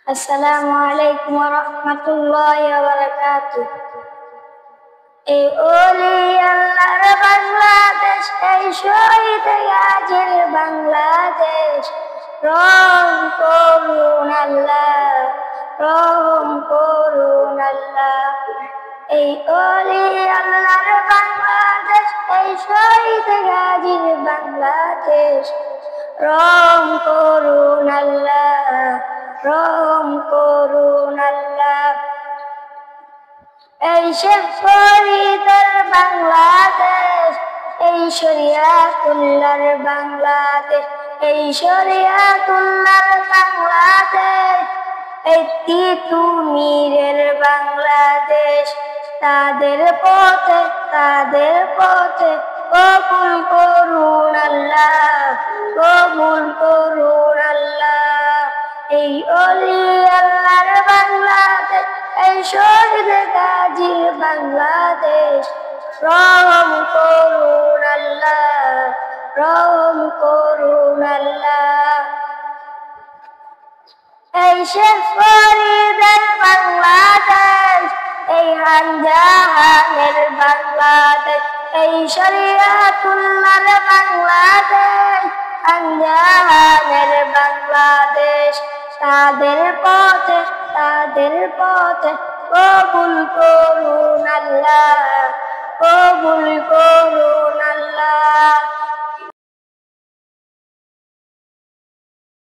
আসসালামু আলাইকুম ওয়া রাহমাতুল্লাহি ওয়া বারাকাতুহু। এই ওলি আল্লাহর বাংলাদেশ, এই শহীদ গাজীর বাংলাদেশ, রহম করুন আল্লাহ, রহম করুন আল্লাহ। এই ওলি আল্লাহর বাংলাদেশ, এই শহীদ গাজীর বাংলাদেশ, রহম করুন আল্লাহ, রহম করুন আল্লাহ। এই শেখ ফরিদের বাংলাদেশ, এই শরিয়াতুল্লাহর বাংলাদেশ, এই শরিয়াতুল্লাহর বাংলাদেশ, এই তিতুমীরের বাংলাদেশ, তাদের পথে কবুল করুন আল্লাহ, কবুল করুন আল্লাহ। এই ওলি আল্লাহর বাংলাদেশ, এই শহীদ গাজীর বাংলাদেশ, রহম করুন আল্লাহ, রহম করুন আল্লাহ। এই শেখ ফরিদের বাংলাদেশ, এই খানজাহানের বাংলাদেশ, এই শরিয়াতুল্লাহর বাংলাদেশ, খানজাহানের বাংলাদেশ, তাদের পথে কবুল করুন আল্লাহ, কবুল করুন আল্লাহ।